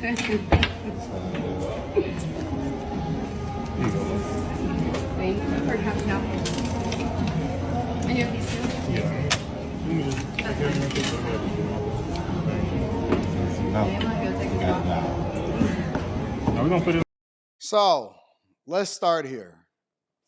you go. Wait, or half now. Any of these two? Yeah. That's fine. No. Okay, I'm gonna go take a walk. Now we're gonna put it. So let's start here.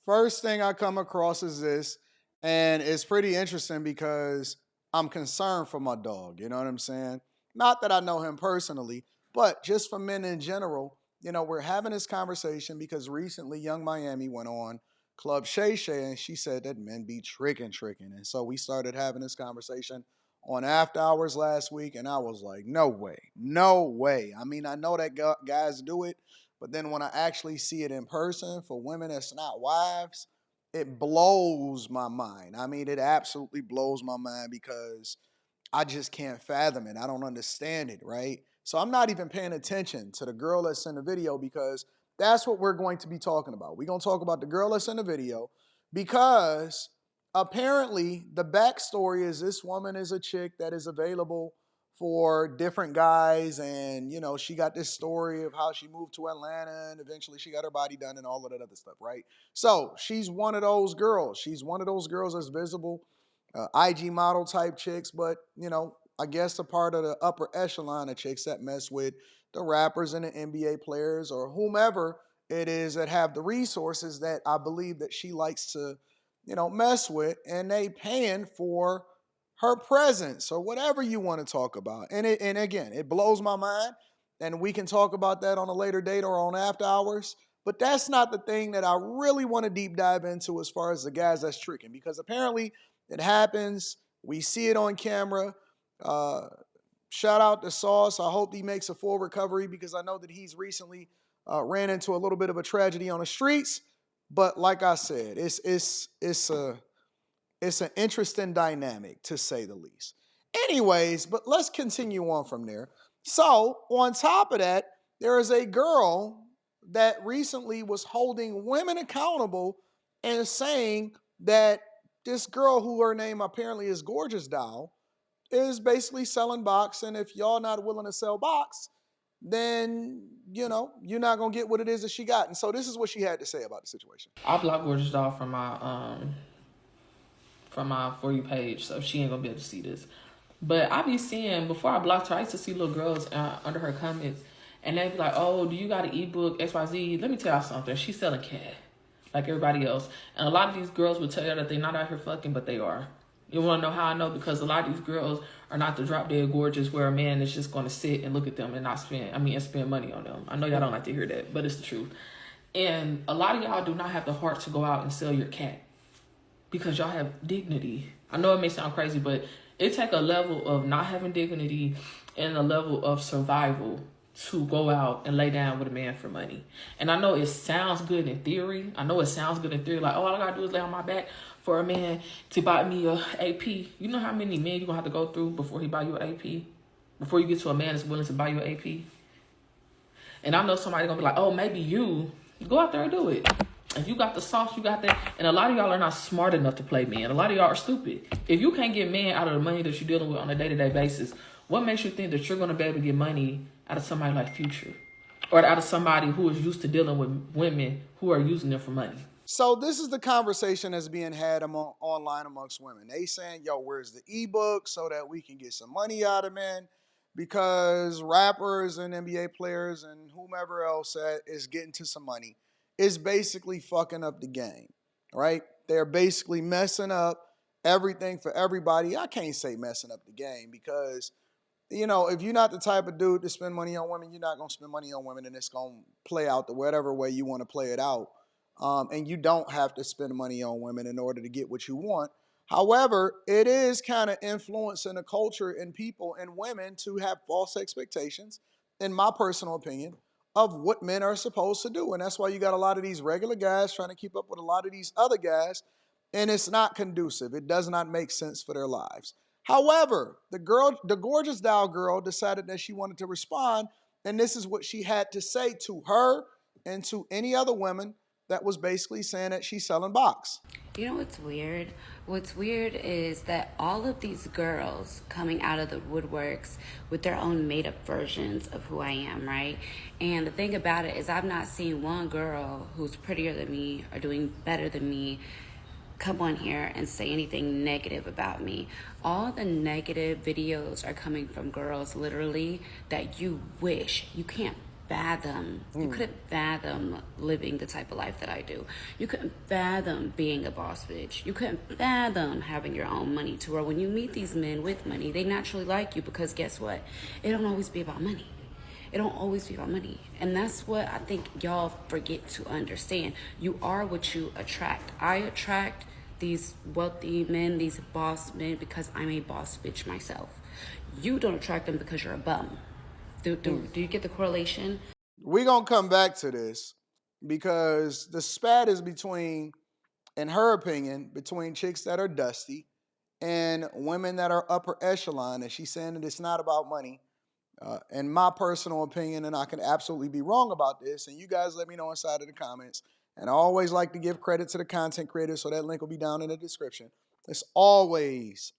First thing I come across is this, and it's pretty interesting because I'm concerned for my dog. You know what I'm saying? Not that I know him personally, but just for men in general, we're having this conversation because recently Young Miami went on Club Shay Shay and she said that men be tricking. And so we started having this conversation on After Hours last week, and I was like, no way, no way. I mean, I know that guys do it, but then when I actually see it in person for women that's not wives, it blows my mind. I mean, it absolutely blows my mind because I just can't fathom it. I don't understand it, right? So I'm not even paying attention to the girl that's in the video because that's what we're going to be talking about. We're going to talk about the girl that's in the video because apparently the backstory is this woman is a chick that is available for different guys, and she got this story of how she moved to Atlanta and eventually she got her body done and all of that other stuff, right? So she's one of those girls. She's one of those girls that's visible, IG model type chicks, but I guess a part of the upper echelon of chicks that mess with the rappers and the NBA players or whomever it is that have the resources that I believe that she likes to, mess with, and they paying for her presence or whatever you want to talk about. And again, it blows my mind, and we can talk about that on a later date or on After Hours. But that's not the thing that I really want to deep dive into as far as the guys that's tricking, because apparently it happens. We see it on camera. Uh, Shout out to Sauce. I hope he makes a full recovery because I know that he's recently ran into a little bit of a tragedy on the streets. But like I said, it's an interesting dynamic to say the least. Anyways, but let's continue on from there. So on top of that, there is a girl that recently was holding women accountable and saying that this girl, who her name apparently is Gorgeous Doll, is basically selling box. And if y'all not willing to sell box, then you're not gonna get what it is that she got. And so this is what she had to say about the situation. I blocked Gorgeous Doll from my For You page, so she ain't gonna be able to see this. But I be seeing, before I blocked her, I used to see little girls under her comments, and they'd be like, "Oh, do you got an ebook XYZ?" Let me tell y'all something. She's selling cat like everybody else, and a lot of these girls will tell you that they're not out here fucking, but they are. You want to know how I know? Because a lot of these girls are not the drop dead gorgeous where a man is just going to sit and look at them and not spend money on them. I know y'all don't like to hear that, but it's the truth. And a lot of y'all do not have the heart to go out and sell your cat because y'all have dignity. I know it may sound crazy, but it take a level of not having dignity and a level of survival to go out and lay down with a man for money. And I know it sounds good in theory. Like, oh, all I gotta do is lay on my back for a man to buy me a AP. You know how many men you're gonna have to go through before he buy you an AP? Before you get to a man that's willing to buy you an AP? And I know somebody gonna be like, oh, maybe you go out there and do it. If you got the sauce, you got that. And a lot of y'all are not smart enough to play men. A lot of y'all are stupid. If you can't get men out of the money that you're dealing with on a day-to-day basis, what makes you think that you're going to be able to get money out of somebody like Future? Or out of somebody who is used to dealing with women who are using them for money? So this is the conversation that's being had online amongst women. They saying, yo, where's the ebook so that we can get some money out of men? Because rappers and NBA players and whomever else is getting to some money is basically fucking up the game, right? They're basically messing up everything for everybody. I can't say messing up the game because, if you're not the type of dude to spend money on women, you're not going to spend money on women, and it's going to play out the whatever way you want to play it out. And you don't have to spend money on women in order to get what you want. However, it is kind of influencing the culture and people and women to have false expectations, in my personal opinion, of what men are supposed to do. And that's why you got a lot of these regular guys trying to keep up with a lot of these other guys, and it's not conducive. It does not make sense for their lives. However, the Gorgeous Doll girl decided that she wanted to respond, and this is what she had to say to her and to any other women that was basically saying that she's selling box. You know what's weird? What's weird is that all of these girls coming out of the woodworks with their own made-up versions of who I am, right? And the thing about it is I've not seen one girl who's prettier than me or doing better than me come on here and say anything negative about me. All the negative videos are coming from girls literally that you wish you can't fathom. You couldn't fathom living the type of life that I do. You couldn't fathom being a boss bitch. You couldn't fathom having your own money to where when you meet these men with money, they naturally like you because guess what? It don't always be about money. It don't always be about money. And that's what I think y'all forget to understand. You are what you attract. I attract these wealthy men, these boss men, because I'm a boss bitch myself. You don't attract them because you're a bum. Do you get the correlation? We're going to come back to this because the spat is between, in her opinion, between chicks that are dusty and women that are upper echelon. And she's saying that it's not about money. In my personal opinion, and I can absolutely be wrong about this, and you guys let me know inside of the comments. And I always like to give credit to the content creators, so that link will be down in the description. It's always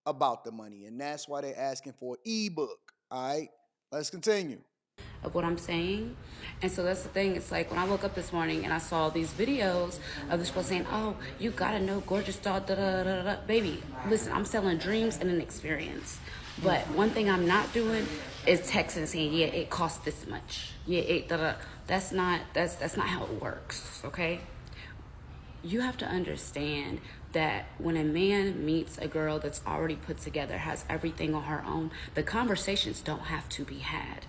about the money, and that's why they're asking for an ebook. All right, let's continue. Of what I'm saying. And so that's the thing. It's like when I woke up this morning and I saw these videos of this girl saying, oh, you gotta know gorgeous doll, da da da da. Baby, listen, I'm selling dreams and an experience. But one thing I'm not doing is texting saying, yeah, it costs this much. Yeah, it da da. That's not how it works, okay? You have to understand that when a man meets a girl that's already put together, has everything on her own, the conversations don't have to be had.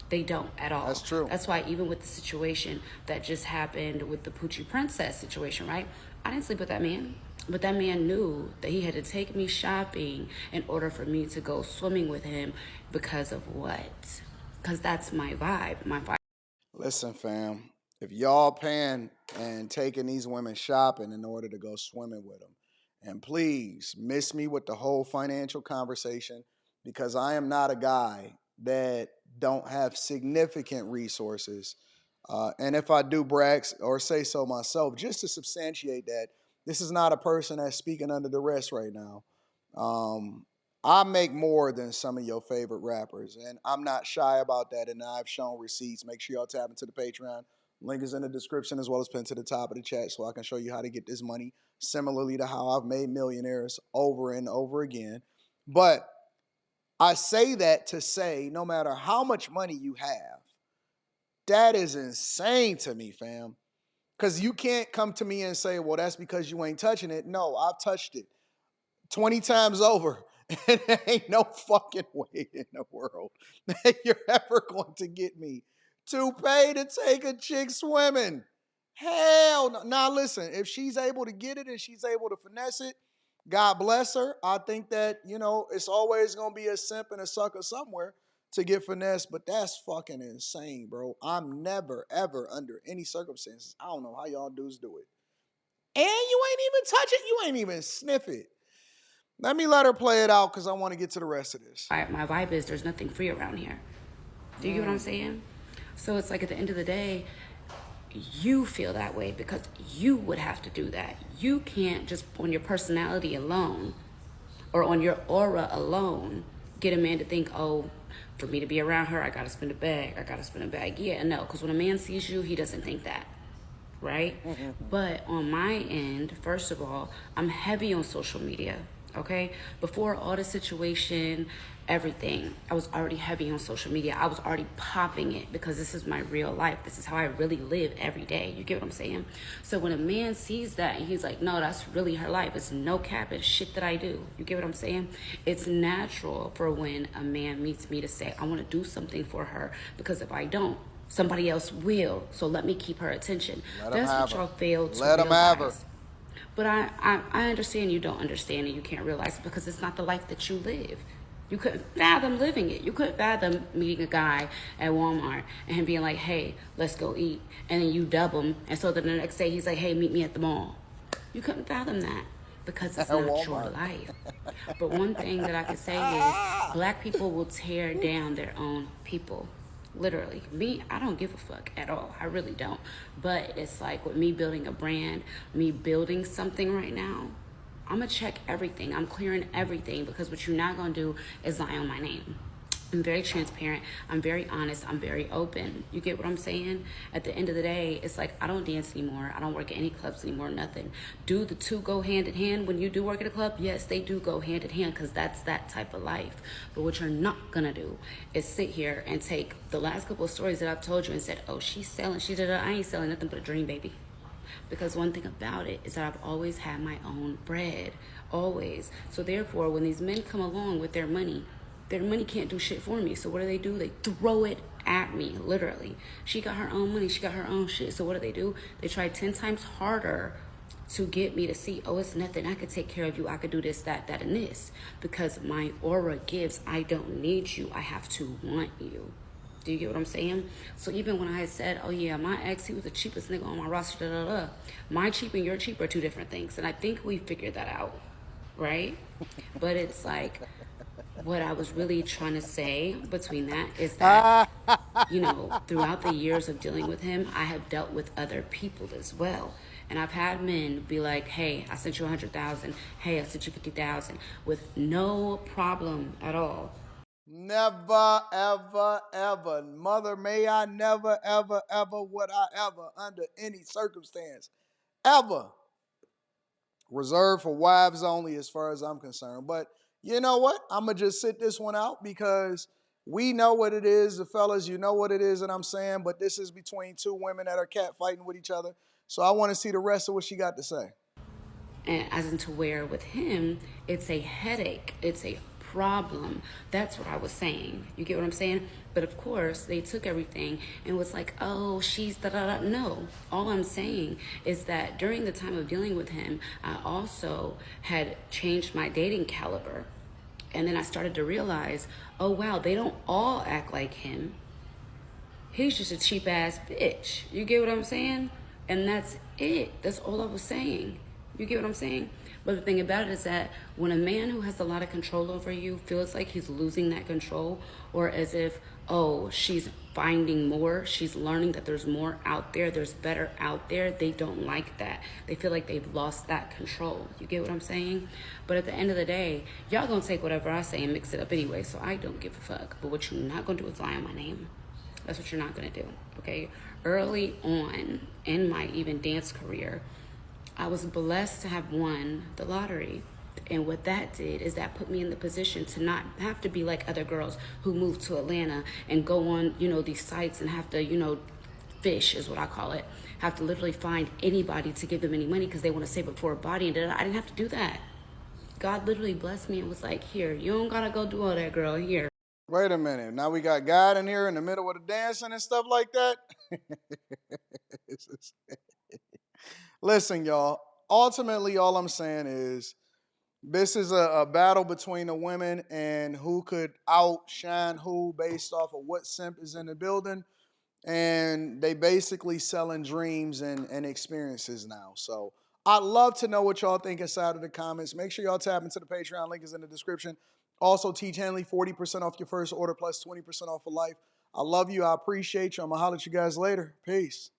They don't at all. That's true. That's why even with the situation that just happened with the Poochie Princess situation, right? I didn't sleep with that man. But that man knew that he had to take me shopping in order for me to go swimming with him because of what? Because that's my vibe. My vibe. Listen, fam, if y'all paying and taking these women shopping in order to go swimming with them, and please miss me with the whole financial conversation because I am not a guy that don't have significant resources. And if I do brag or say so myself, just to substantiate that, this is not a person that's speaking under duress right now. I make more than some of your favorite rappers, and I'm not shy about that, and I've shown receipts. Make sure y'all tap into the Patreon. Link is in the description as well as pinned to the top of the chat so I can show you how to get this money, similarly to how I've made millionaires over and over again. But I say that to say no matter how much money you have, that is insane to me, fam. Because you can't come to me and say, well, that's because you ain't touching it. No, I've touched it 20 times over. And there ain't no fucking way in the world that you're ever going to get me to pay to take a chick swimming. Hell no. Now, listen, if she's able to get it and she's able to finesse it, God bless her. I think that, it's always going to be a simp and a sucker somewhere to get finesse, but that's fucking insane, bro. I'm never, ever, under any circumstances, I don't know how y'all dudes do it. And you ain't even touch it. You ain't even sniff it. Let me let her play it out because I want to get to the rest of this. My vibe is there's nothing free around here. Do you get what I'm saying? So it's like at the end of the day, you feel that way because you would have to do that. You can't just on your personality alone or on your aura alone get a man to think, oh, for me to be around her, I got to spend a bag. I got to spend a bag. Yeah, no, because when a man sees you, he doesn't think that. Right? But on my end, first of all, I'm heavy on social media. Okay, before all the situation, everything, I was already heavy on social media. I was already popping it because this is my real life. This is how I really live every day. You get what I'm saying? So when a man sees that and he's like, no, that's really her life. It's no cap. It's shit that I do. You get what I'm saying? It's natural for when a man meets me to say, I want to do something for her because if I don't, somebody else will. So let me keep her attention. That's what y'all failed to realize. Let him have her. But I understand you don't understand and you can't realize it because it's not the life that you live. You couldn't fathom living it. You couldn't fathom meeting a guy at Walmart and him being like, hey, let's go eat. And then you dub him. And so then the next day he's like, hey, meet me at the mall. You couldn't fathom that because it's not your life. But one thing that I can say is black people will tear down their own people. Literally. Me, I don't give a fuck at all. I really don't. But it's like with me building a brand, me building something right now, I'm going to check everything. I'm clearing everything because what you're not going to do is lie on my name. I'm very transparent. I'm very honest. I'm very open. You get what I'm saying? At the end of the day, it's like I don't dance anymore. I don't work at any clubs anymore, nothing. Do the two go hand in hand when you do work at a club? Yes, they do go hand in hand because that's that type of life. But what you're not going to do is sit here and take the last couple of stories that I've told you and said, oh, she's selling. She did it. I ain't selling nothing but a dream, baby. Because one thing about it is that I've always had my own bread. Always. So therefore, when these men come along with their money can't do shit for me. So what do? They throw it at me, literally. She got her own money. She got her own shit. So what do? They try 10 times harder to get me to see, oh, it's nothing. I could take care of you. I could do this, that, and this. Because my aura gives, I don't need you. I have to want you. Do you get what I'm saying? So even when I had said, oh yeah, my ex, he was the cheapest nigga on my roster, my cheap and your cheap are two different things. And I think we figured that out, right? But it's like, what I was really trying to say between that is that, you know, throughout the years of dealing with him, I have dealt with other people as well. And I've had men be like, hey, I sent you 100,000. Hey, I sent you 50,000 with no problem at all. Never, ever, ever. Mother, may I never, ever, ever, would I ever, under any circumstance, ever, reserved for wives only as far as I'm concerned. But you know what? I'm going to just sit this one out because we know what it is. The fellas, you know what it is that I'm saying. But this is between two women that are catfighting with each other. So I want to see the rest of what she got to say. And as into where with him, it's a headache. It's a problem. That's what I was saying. You get what I'm saying? But of course, they took everything and was like, oh, she's da-da-da. No. All I'm saying is that during the time of dealing with him, I also had changed my dating caliber. And then I started to realize, oh, wow, they don't all act like him. He's just a cheap ass bitch. You get what I'm saying? And that's it. That's all I was saying. You get what I'm saying? But the thing about it is that when a man who has a lot of control over you feels like he's losing that control, or as if, oh, she's finding more, she's learning that there's more out there, there's better out there, they don't like that. They feel like they've lost that control. You get what I'm saying? But at the end of the day, y'all gonna take whatever I say and mix it up anyway, so I don't give a fuck. But what you're not gonna do is lie on my name. That's what you're not gonna do, okay? Early on in my even dance career, I was blessed to have won the lottery. And what that did is that put me in the position to not have to be like other girls who move to Atlanta and go on, you know, these sites and have to, you know, fish is what I call it. Have to literally find anybody to give them any money because they want to save up for a body. And I didn't have to do that. God literally blessed me and was like, here, you don't gotta go do all that, girl, here. Wait a minute. Now we got God in here in the middle of the dancing and stuff like that. Listen, y'all. Ultimately, all I'm saying is this is a battle between the women and who could outshine who based off of what simp is in the building. And they basically selling dreams and experiences now. So I'd love to know what y'all think inside of the comments. Make sure y'all tap into the Patreon. Link is in the description. Also, Teach Henley, 40% off your first order plus 20% off for life. I love you. I appreciate you. I'm going to holler at you guys later. Peace.